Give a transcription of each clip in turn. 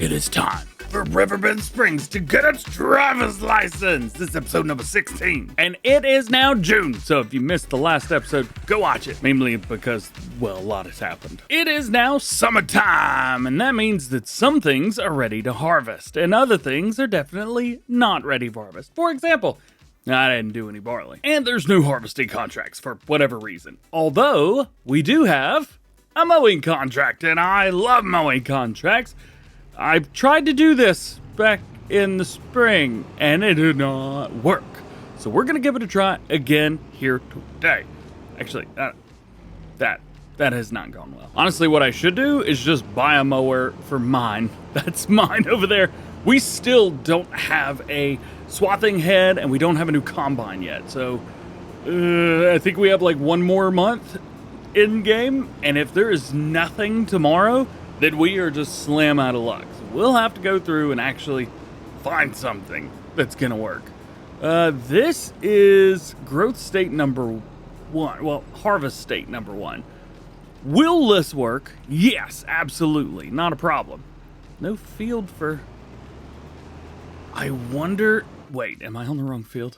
It is time for Riverbend Springs to get its driver's license. This is episode number 16. And it is now June, so if you missed the last episode, go watch it. Mainly because, well, a lot has happened. It is now summertime, and that means that some things are ready to harvest, and other things are definitely not ready for harvest. For example, I didn't do any barley. And there's no harvesting contracts for whatever reason. Although, we do have a mowing contract, and I love mowing contracts. I've tried to do this back in the spring, and it did not work. So we're going to give it a try again here today. Actually, that has not gone well. Honestly, what I should do is just buy a mower for mine. That's mine over there. We still don't have a swathing head, and we don't have a new combine yet. So I think we have like one more month in game, and if there is nothing tomorrow, then we are just slam out of luck. So we'll have to go through and actually find something that's gonna work. This is growth state number 1. Well, harvest state number 1. Will this work? Yes, absolutely, not a problem. No field for... I wonder... Wait, am I on the wrong field?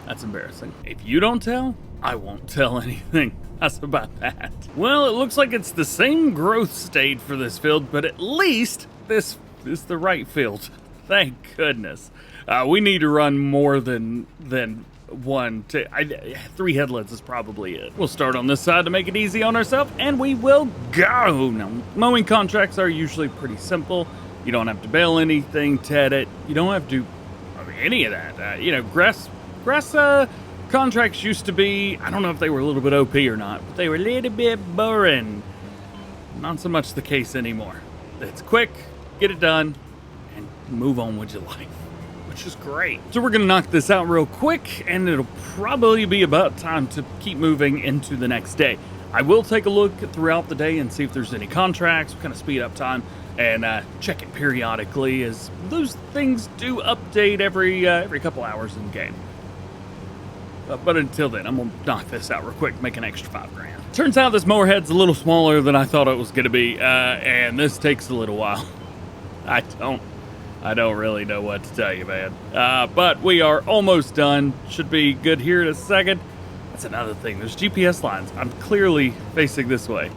That's embarrassing. If you don't tell, I won't tell anything. That's about that. Well, it looks like it's the same growth state for this field, but at least this is the right field. Thank goodness. We need to run more than one. 3 headlands is probably it. We'll start on this side to make it easy on ourselves, and we will go. Now, mowing contracts are usually pretty simple. You don't have to bale anything, ted it. You don't have to do any of that. Grass contracts used to be, I don't know if they were a little bit OP or not, but they were a little bit boring. Not so much the case anymore. It's quick, get it done, and move on with your life, which is great. So we're gonna knock this out real quick, and it'll probably be about time to keep moving into the next day. I will take a look throughout the day and see if there's any contracts, kind of speed up time, and check it periodically, as those things do update every couple hours in game. But until then, I'm gonna knock this out real quick, make an extra $5,000. Turns out this mower head's a little smaller than I thought it was gonna be, and this takes a little while. I don't really know what to tell you, man. But we are almost done. Should be good here in a second. That's another thing. There's GPS lines. I'm clearly facing this way,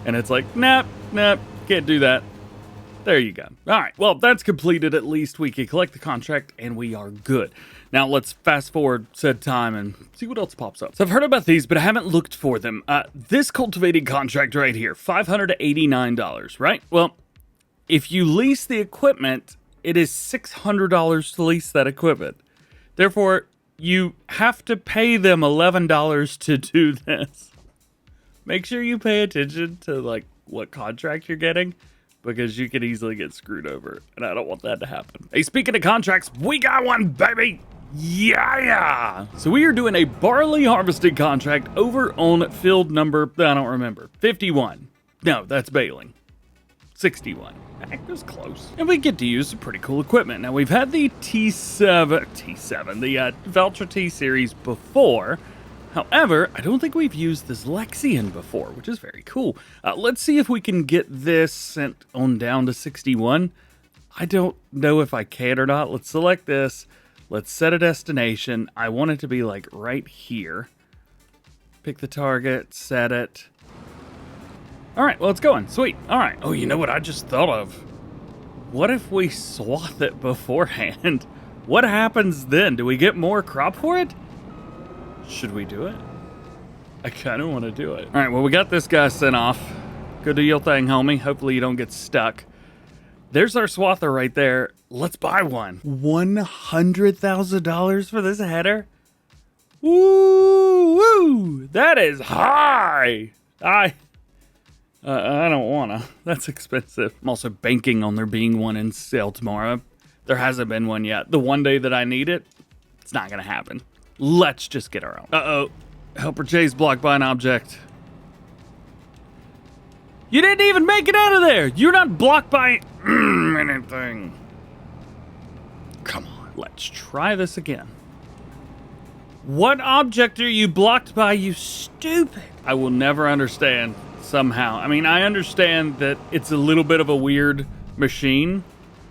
and it's like, nope, can't do that. There you go. All right, well, that's completed. At least we can collect the contract, and we are good. Now, let's fast forward said time and see what else pops up. So I've heard about these, but I haven't looked for them. This cultivating contract right here, $589, right? Well, if you lease the equipment, it is $600 to lease that equipment. Therefore, you have to pay them $11 to do this. Make sure you pay attention to, like, what contract you're getting, because you can easily get screwed over, and I don't want that to happen. Hey, speaking of contracts, we got one, baby! Yeah! So we are doing a barley harvesting contract over on field number, I don't remember, 51. No, that's Baling. 61. That was close. And we get to use some pretty cool equipment. Now, we've had the T7, the Valtra T series before. However, I don't think we've used this Lexian before, which is very cool. Let's see if we can get this sent on down to 61. I don't know if I can or not. Let's select this. Let's set a destination. I want it to be like right here. Pick the target, set it. All right, well, it's going. Sweet. All right. Oh, you know what I just thought of? What if we swath it beforehand? What happens then? Do we get more crop for it? Should we do it? I kind of want to do it. All right, well, we got this guy sent off. Go do your thing, homie. Hopefully you don't get stuck. There's our swather right there. Let's buy one. $100,000 for this header? Woo! That is high! I don't wanna. That's expensive. I'm also banking on there being one in sale tomorrow. There hasn't been one yet. The one day that I need it, it's not gonna happen. Let's just get our own. Uh-oh. Helper chase blocked by an object. You didn't even make it out of there! You're not blocked by anything. Come on, let's try this again. What object are you blocked by, you stupid? I will never understand somehow. I mean, I understand that it's a little bit of a weird machine,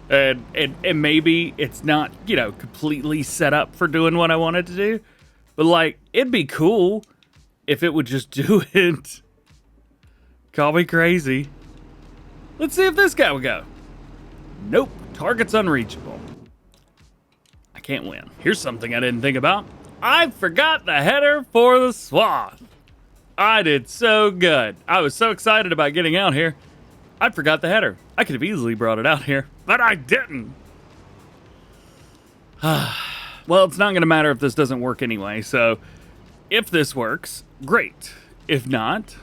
and maybe it's not, you know, completely set up for doing what I wanted to do, but like, it'd be cool if it would just do it. Call me crazy. Let's see if this guy would go. Nope, target's unreachable. I can't win. Here's something I didn't think about. I forgot the header for the swath. I did so good. I was so excited about getting out here. I forgot the header. I could have easily brought it out here, but I didn't. Well, it's not going to matter if this doesn't work anyway, so if this works, great. If not,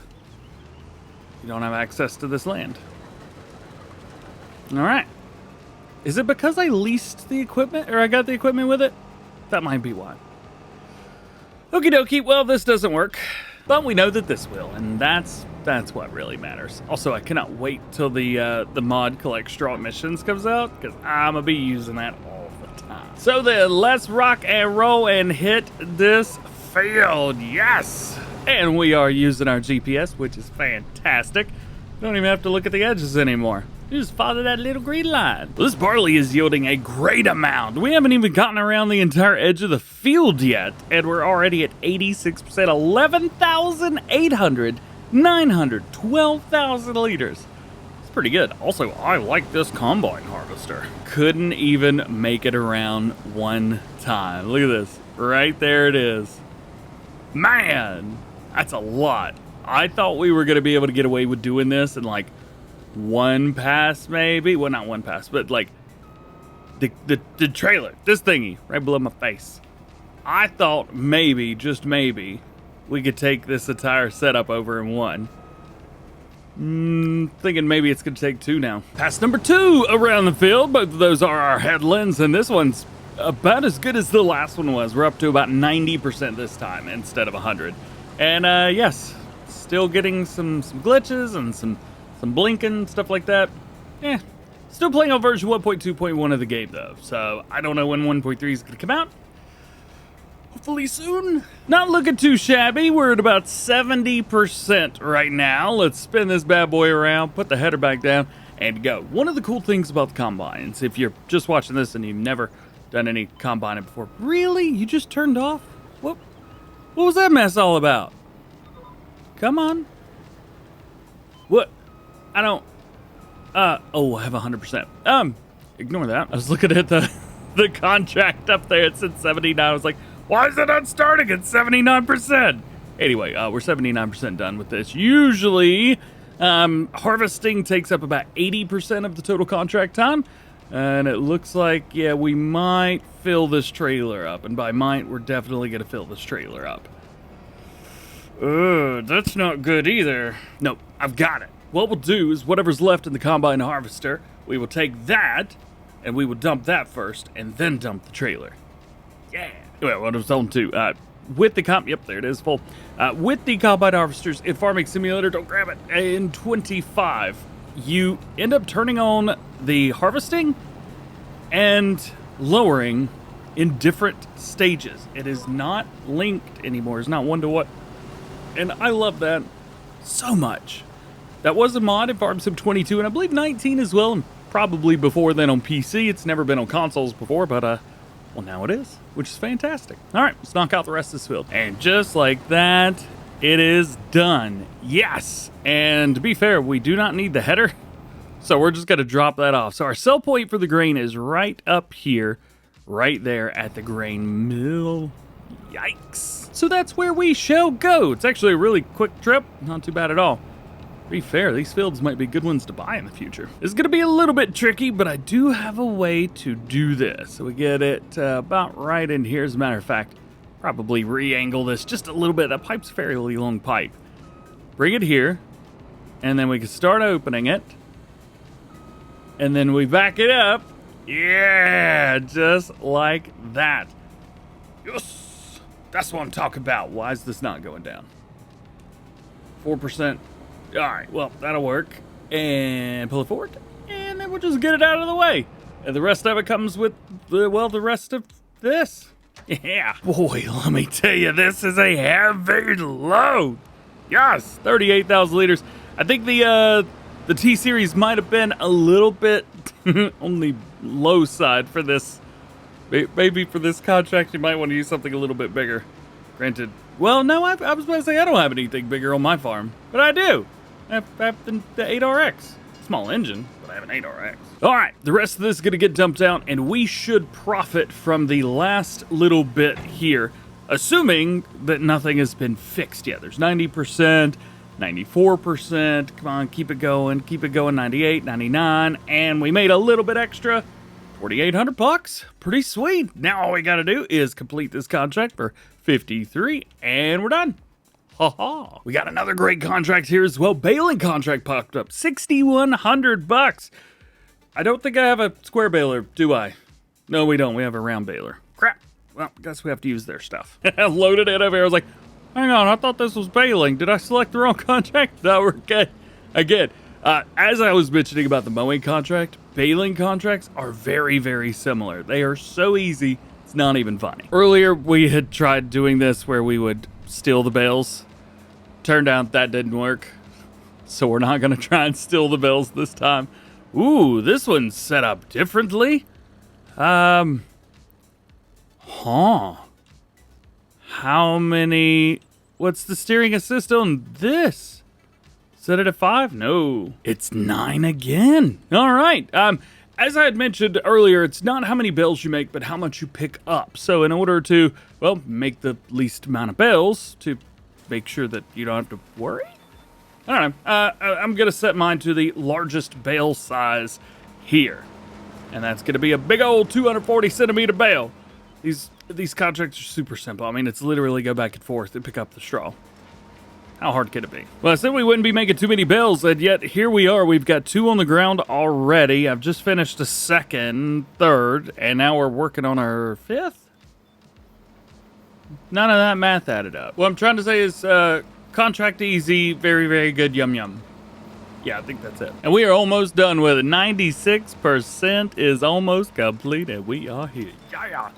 you don't have access to this land. All right. Is it because I leased the equipment, or I got the equipment with it? That might be why. Okie dokie, well, this doesn't work, but we know that this will, and that's what really matters. Also, I cannot wait till the mod collect straw emissions comes out, because I'm gonna be using that all the time. So then, let's rock and roll and hit this field, yes! And we are using our GPS, which is fantastic. Don't even have to look at the edges anymore. You just follow that little green line. Well, this barley is yielding a great amount. We haven't even gotten around the entire edge of the field yet, and we're already at 86%, 11,800, 900, 12,000 liters. It's pretty good. Also, I like this combine harvester. Couldn't even make it around one time. Look at this. Right there it is. Man, that's a lot. I thought we were going to be able to get away with doing this in like one pass, maybe. Well, not one pass, but like the trailer, this thingy right below my face. I thought maybe, just maybe, we could take this entire setup over in one. Thinking maybe it's gonna take two now. Pass number 2 around the field. Both of those are our headlands, and this one's about as good as the last one was. We're up to about 90% this time instead of 100. And yes, still getting some glitches and some blinking, stuff like that. Still playing on version 1.2.1 of the game though, so I don't know when 1.3 is gonna come out. Hopefully soon. Not looking too shabby. We're at about 70% right now. Let's spin this bad boy around, put the header back down, and go. One of the cool things about the combines, if you're just watching this and you've never done any combining before, really? You just turned off? What was that mess all about? Come on. What? I don't... oh, I have 100%. Ignore that. I was looking at the contract up there. It said 79. I was like, why is it not starting at 79%? Anyway, we're 79% done with this. Usually, harvesting takes up about 80% of the total contract time. And it looks like, yeah, we might fill this trailer up. And by might, we're definitely going to fill this trailer up. That's not good either. Nope, I've got it. What we'll do is whatever's left in the combine harvester, we will take that, and we will dump that first, and then dump the trailer. Yeah. Well, what I was telling too, with the yep, there it is, full. With the combine harvesters in Farming Simulator, don't grab it, in 25, you end up turning on the harvesting and lowering in different stages. It is not linked anymore. It's not one-to-one. And I love that so much. That was a mod in Farm Sim 22, and I believe 19 as well, and probably before then on PC. It's never been on consoles before, but, well, now it is, which is fantastic. All right, let's knock out the rest of this field. And just like that, it is done. Yes! And to be fair, we do not need the header, so we're just going to drop that off. So our sell point for the grain is right up here, right there at the grain mill. Yikes. So that's where we shall go. It's actually a really quick trip. Not too bad at all. To be fair, these fields might be good ones to buy in the future. It's going to be a little bit tricky, but I do have a way to do this. So we get it about right in here. As a matter of fact, probably re-angle this just a little bit. That pipe's a fairly long pipe. Bring it here, and then we can start opening it. And then we back it up. Yeah, just like that. Yes! That's what I'm talking about. Why is this not going down? 4%. All right, well, that'll work. And pull it forward. And then we'll just get it out of the way. And the rest of it comes with, the rest of this. Yeah. Boy, let me tell you, this is a heavy load. Yes, 38,000 liters. I think the T-Series might have been a little bit on the low side for this. Maybe for this contract, you might want to use something a little bit bigger. Granted, well, no, I was about to say I don't have anything bigger on my farm, but I do. I have the 8RX. Small engine, but I have an 8RX. All right, the rest of this is going to get dumped out, and we should profit from the last little bit here, assuming that nothing has been fixed yet. There's 90%, 94%. Come on, keep it going, 98, 99, and we made a little bit extra. 4,800 bucks. Pretty sweet. Now all we got to do is complete this contract for 53, and we're done. Ha. We got another great contract here as well. Baling contract popped up. 6,100 bucks. I don't think I have a square baler, do I? No, we don't. We have a round baler. Crap. Well, guess we have to use their stuff. I loaded it over here. I was like, hang on, I thought this was baling. Did I select the wrong contract? No, we're okay. Again, as I was mentioning about the mowing contract, baling contracts are very, very similar. They are so easy, it's not even funny. Earlier, we had tried doing this where we would steal the bales. Turned out that didn't work, so we're not going to try and steal the bales this time. Ooh, this one's set up differently. How many... What's the steering assist on this? Set it at 5? No, it's 9 again. All right. As I had mentioned earlier, it's not how many bales you make, but how much you pick up. So in order to, well, make the least amount of bales to make sure that you don't have to worry. I don't know. I'm going to set mine to the largest bale size here. And that's going to be a big old 240 centimeter bale. These contracts are super simple. I mean, it's literally go back and forth and pick up the straw. How hard could it be? Well, I said we wouldn't be making too many bales, and yet here we are. We've got 2 on the ground already. I've just finished a second, third, and now we're working on our 5th? None of that math added up. What I'm trying to say is contract easy, very, very good, yum yum. Yeah, I think that's it. And we are almost done with it. 96% is almost complete, and we are here. Yeah.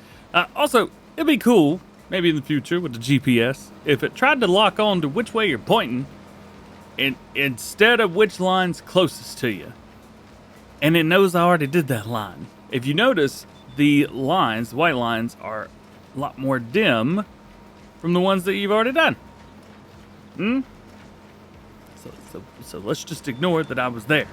Also, it'd be cool, maybe in the future with the GPS, if it tried to lock on to which way you're pointing, instead of which line's closest to you. And it knows I already did that line. If you notice, the lines, the white lines, are a lot more dim from the ones that you've already done. So let's just ignore that I was there.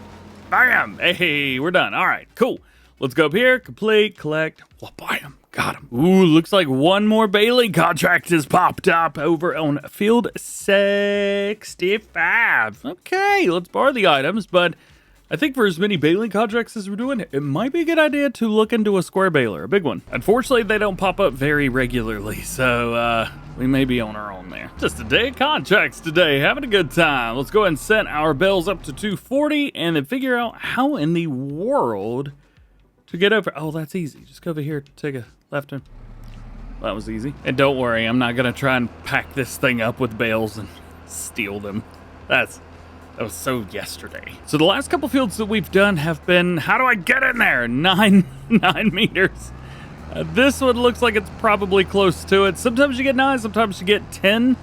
Bam! Hey, we're done. All right, cool. Let's go up here, complete, collect. Well, bam, got him. Ooh, looks like one more baling contract has popped up over on field 65. Okay, let's borrow the items, but I think for as many baling contracts as we're doing, it might be a good idea to look into a square baler, a big one. Unfortunately, they don't pop up very regularly, so we may be on our own there. Just a day of contracts today, having a good time. Let's go ahead and set our bales up to 240 and then figure out how in the world to get over. Oh, that's easy. Just go over here, take a left turn. Well, that was easy. And don't worry, I'm not gonna try and pack this thing up with bales and steal them. That was so yesterday. So the last couple fields that we've done have been, how do I get in there? 9 meters. This one looks like it's probably close to it. Sometimes you get 9, sometimes you get 10.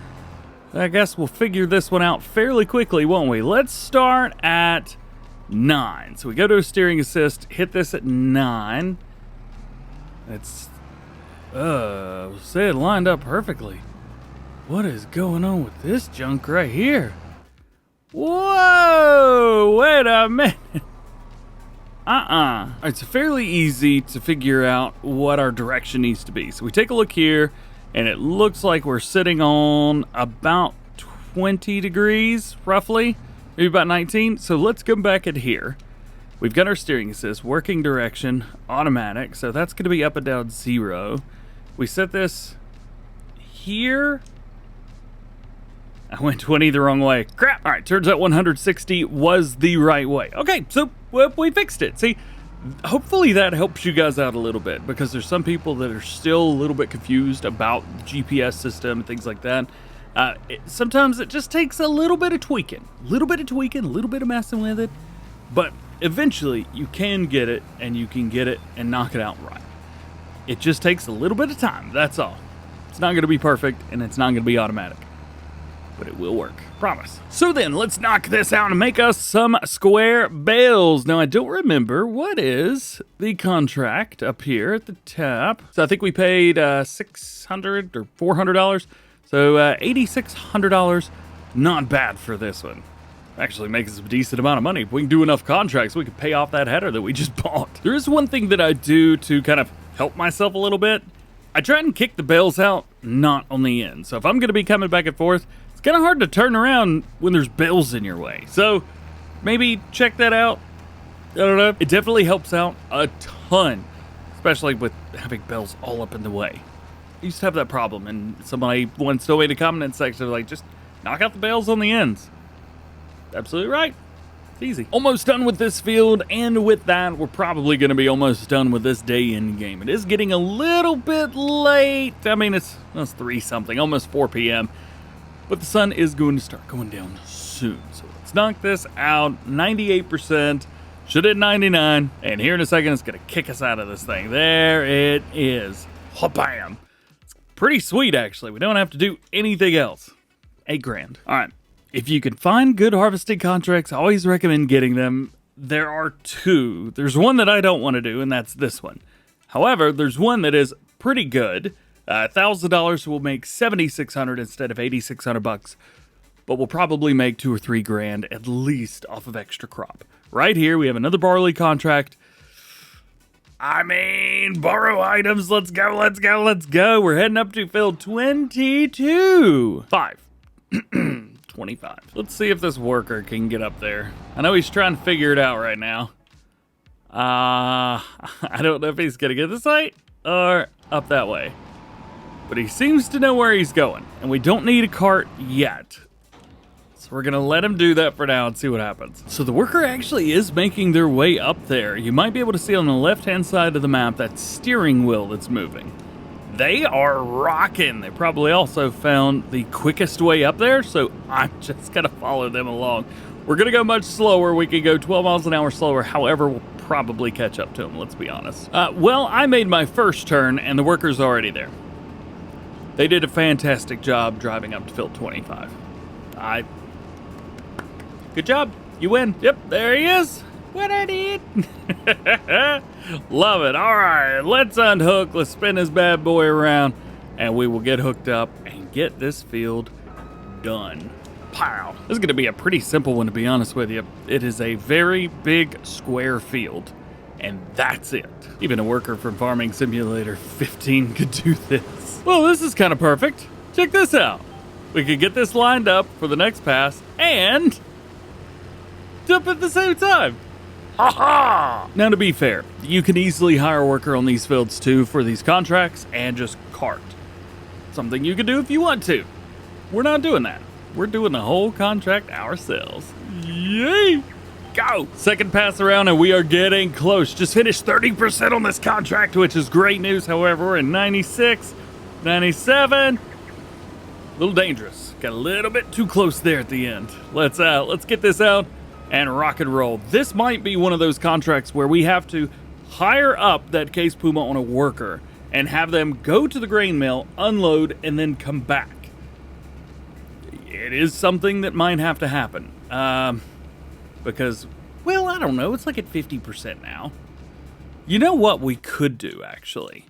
I guess we'll figure this one out fairly quickly, won't we? Let's start at 9. So we go to a steering assist, hit this at 9. It's, say it lined up perfectly. What is going on with this junk right here? Whoa, wait a minute. It's fairly easy to figure out what our direction needs to be. So we take a look here, and it looks like we're sitting on about 20 degrees, roughly. Maybe about 19. So let's come back in here. We've got our steering assist, working direction, automatic. So that's going to be up and down 0. We set this here. I went 20 the wrong way. Crap. All right, turns out 160 was the right way. Okay, so we fixed it. See, hopefully that helps you guys out a little bit, because there's some people that are still a little bit confused about the GPS system and things like that. Sometimes it just takes a little bit of tweaking, a little bit of messing with it, but eventually you can get it, and you can get it and knock it out right. It just takes a little bit of time, that's all. It's not going to be perfect, and it's not going to be automatic. but it will work. Promise. So then, let's knock this out and make us some square bales. Now, I don't remember what is the contract up here at the top. So I think we paid $600 or $400. So $8,600. Not bad for this one. Actually makes us a decent amount of money. If we can do enough contracts, we can pay off that header that we just bought. There is one thing that I do to kind of help myself a little bit. I try and kick the bales out, not on the end. So if I'm going to be coming back and forth, it's kind of hard to turn around when there's bales in your way. So maybe check that out. I don't know. It definitely helps out a ton, especially with having bales all up in the way. I used to have that problem, and somebody once told me in the comment section, like, just knock out the bales on the ends. Absolutely right. It's easy. Almost done with this field, and with that, we're probably going to be almost done with this day in game. It is getting a little bit late. I mean, it's 3-something, almost 4 p.m., but the sun is going to start going down soon. So let's knock this out. 98%. Should hit 99, and here in a second, it's going to kick us out of this thing. There it is. Bam. It's pretty sweet, actually. We don't have to do anything else. $8,000. All right. If you can find good harvesting contracts, I always recommend getting them. There are two. There's one that I don't want to do, and that's this one. However, there's one that is pretty good. $1,000 will make $7,600 instead of $8,600, but we'll probably make $2,000 or $3,000 at least off of extra crop. Right here, we have another barley contract. I mean, borrow items. Let's go, let's go, let's go. We're heading up to field 22. 25. Let's see if this worker can get up there. I know he's trying to figure it out right now. I don't know if he's gonna get this height or up that way, but he seems to know where he's going, and we don't need a cart yet. So we're gonna let him do that for now and see what happens. So the worker actually is making their way up there. You might be able to see on the left-hand side of the map that steering wheel that's moving. They are rocking. They probably also found the quickest way up there, so I'm just gonna follow them along. We're gonna go much slower. We could go 12 miles an hour slower. However, we'll probably catch up to them, let's be honest. Well, I made my first turn, and the worker's already there. They did a fantastic job driving up to field 25. Good job. You win. Yep, there he is. What I did. Love it. All right, let's unhook. Let's spin this bad boy around, and we will get hooked up and get this field done. Pow. This is going to be a pretty simple one, to be honest with you. It is a very big square field, and that's it. Even a worker from Farming Simulator 15 could do this. Well, this is kind of perfect. Check this out. We could get this lined up for the next pass and jump at the same time. Ha-ha! Now, to be fair, you can easily hire a worker on these fields too for these contracts and just cart. Something you can do if you want to. We're not doing that. We're doing the whole contract ourselves. Yay! Go! Second pass around, and we are getting close. Just finished 30% on this contract, which is great news. However, we're in 96, 97. A little dangerous. Got a little bit too close there at the end. Let's get this out and rock and roll. This might be one of those contracts where we have to hire up that Case Puma on a worker and have them go to the grain mill, unload, and then come back. It is something that might have to happen. Because, well, I don't know. It's like at 50% now. You know what we could do, actually?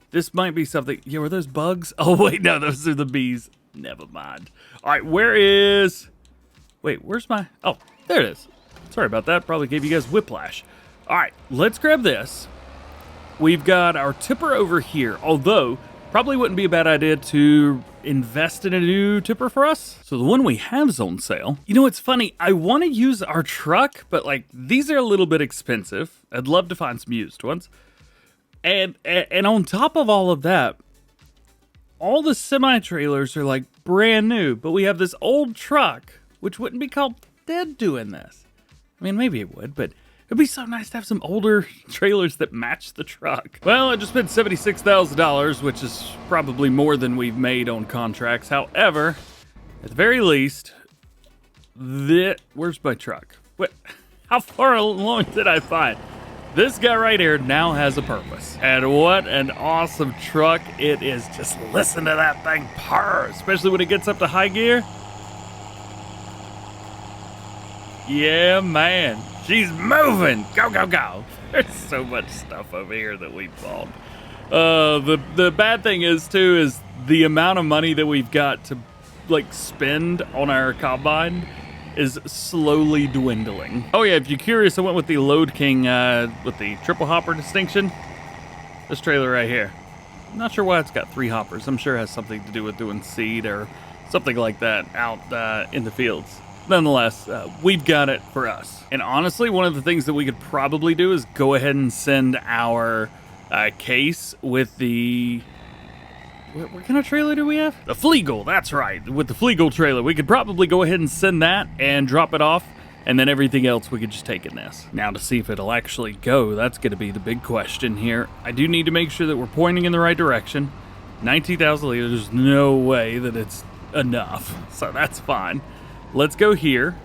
This might be something. Yeah, were those bugs? Oh, wait, no, those are the bees. Never mind. All right, where's my... Oh, there it is. Sorry about that. Probably gave you guys whiplash. All right, let's grab this. We've got our tipper over here, although probably wouldn't be a bad idea to invest in a new tipper for us. So the one we have is on sale. You know, it's funny. I want to use our truck, but like these are a little bit expensive. I'd love to find some used ones. And on top of all of that, all the semi-trailers are like brand new, but we have this old truck, which wouldn't be called dead doing this. I mean, maybe it would, but it'd be so nice to have some older trailers that match the truck. Well, I just spent $76,000, which is probably more than we've made on contracts. However, at the very least, where's my truck? What? How far along did I find? This guy right here now has a purpose. And what an awesome truck it is. Just listen to that thing purr, especially when it gets up to high gear. Yeah, man. She's moving. Go, go, go. There's so much stuff over here that we bought. The bad thing is, too, is the amount of money that we've got to, like, spend on our combine is slowly dwindling. Oh, yeah, if you're curious, I went with the Load King with the triple hopper distinction. This trailer right here. I'm not sure why it's got 3 hoppers. I'm sure it has something to do with doing seed or something like that out in the fields. Nonetheless, we've got it for us. And honestly, one of the things that we could probably do is go ahead and send our case with the... What kind of trailer do we have? The Fleagle, that's right. With the Fleagle trailer, we could probably go ahead and send that and drop it off, and then everything else we could just take in this. Now to see if it'll actually go, that's gonna be the big question here. I do need to make sure that we're pointing in the right direction. 19,000 liters, there's no way that it's enough, so that's fine. Let's go here,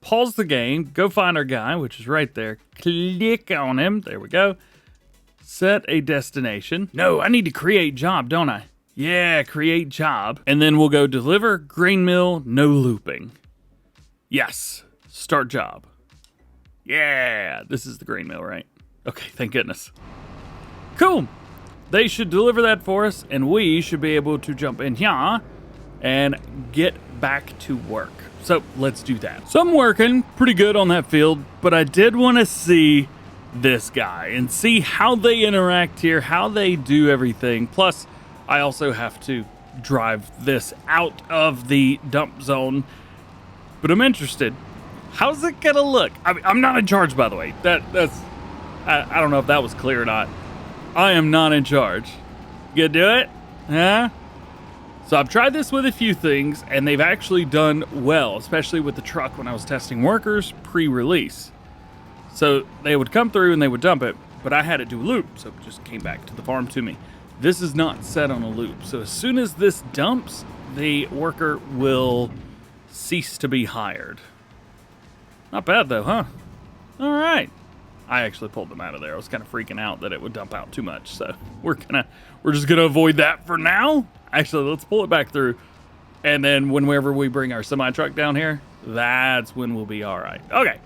pause the game, go find our guy, which is right there. Click on him, there we go. Set a destination. No, I need to create job, don't I? Yeah, create job. And then we'll go deliver grain mill, no looping. Yes, start job. Yeah, this is the grain mill, right? Okay, thank goodness. Cool. They should deliver that for us, and we should be able to jump in here and get back to work. So let's do that. So I'm working pretty good on that field, but I did want to see this guy and see how they interact here, how they do everything. Plus, I also have to drive this out of the dump zone, but I'm interested. How's it gonna look? I'm not in charge, by the way. I don't know if that was clear or not. I am not in charge. You gonna do it? Huh? So I've tried this with a few things, and they've actually done well, especially with the truck when I was testing workers pre-release. So they would come through and they would dump it, but I had it do a loop, so it just came back to the farm to me. This is not set on a loop, so as soon as this dumps, the worker will cease to be hired. Not bad though, huh? All right. I actually pulled them out of there. I was kind of freaking out that it would dump out too much, so we're just gonna avoid that for now. Actually, let's pull it back through, and then whenever we bring our semi truck down here, that's when we'll be all right. Okay,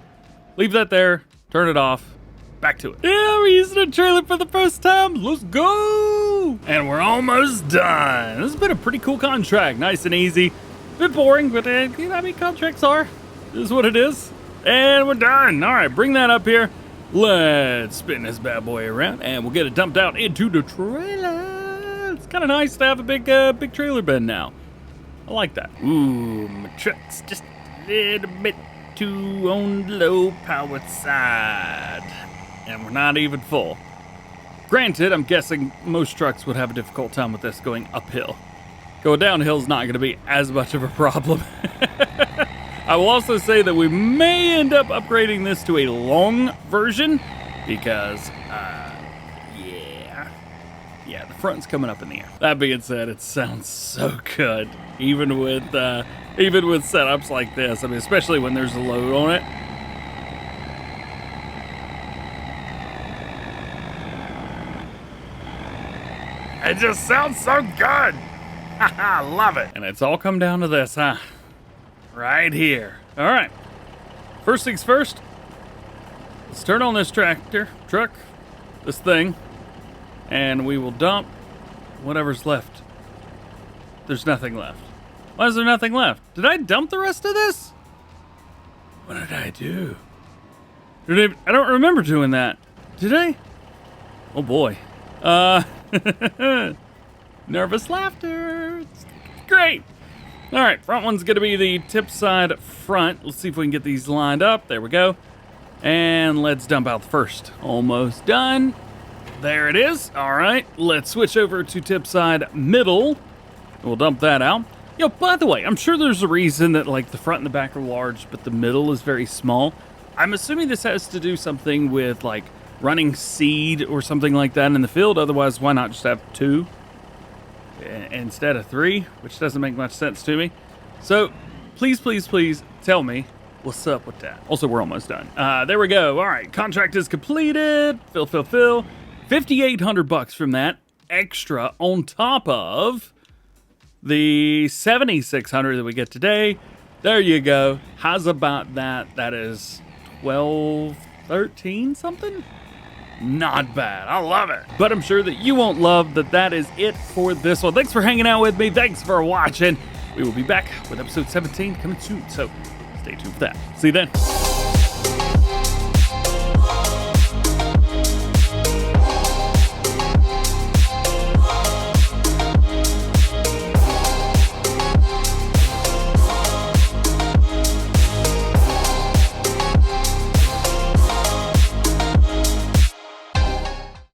leave that there. Turn it off. Back to it. Yeah, we're using a trailer for the first time. Let's go! And we're almost done. This has been a pretty cool contract. Nice and easy. A bit boring, but you know how contracts are. This is what it is. And we're done. All right, bring that up here. Let's spin this bad boy around, and we'll get it dumped out into the trailer. It's kind of nice to have a big trailer bed now. I like that. Ooh, my truck's just a little bit too on the low powered side. And we're not even full. Granted, I'm guessing most trucks would have a difficult time with this going uphill. Going downhill is not going to be as much of a problem. I will also say that we may end up upgrading this to a long version because, yeah, the front's coming up in the air. That being said, it sounds so good, even with setups like this. I mean, especially when there's a load on it. It just sounds so good. I love it. And it's all come down to this, huh? Right here. All right. First things first. Let's turn on this truck, this thing, and we will dump whatever's left. There's nothing left. Why is there nothing left? Did I dump the rest of this? What did I do? I don't remember doing that. Did I? Oh boy. Nervous laughter. It's great. All right, front one's gonna be the tip side front. Let's see if we can get these lined up. There we go. And let's dump out the first. Almost done. There it is. All right, let's switch over to tip side middle. We'll dump that out. Yo, by the way, I'm sure there's a reason that like the front and the back are large, but the middle is very small. I'm assuming this has to do something with like running seed or something like that in the field. Otherwise, why not just have 2 instead of 3, which doesn't make much sense to me. So please tell me what's up with that. Also, we're almost done. There we go. All right, contract is completed. Fill. $5,800 from that extra on top of the $7,600 that we get today. There you go. How's about that? That is 12, 13 something? Not bad. I love it. But I'm sure that you won't love that that is it for this one. Thanks for hanging out with me. Thanks for watching. We will be back with episode 17 coming soon. So stay tuned for that. See you then.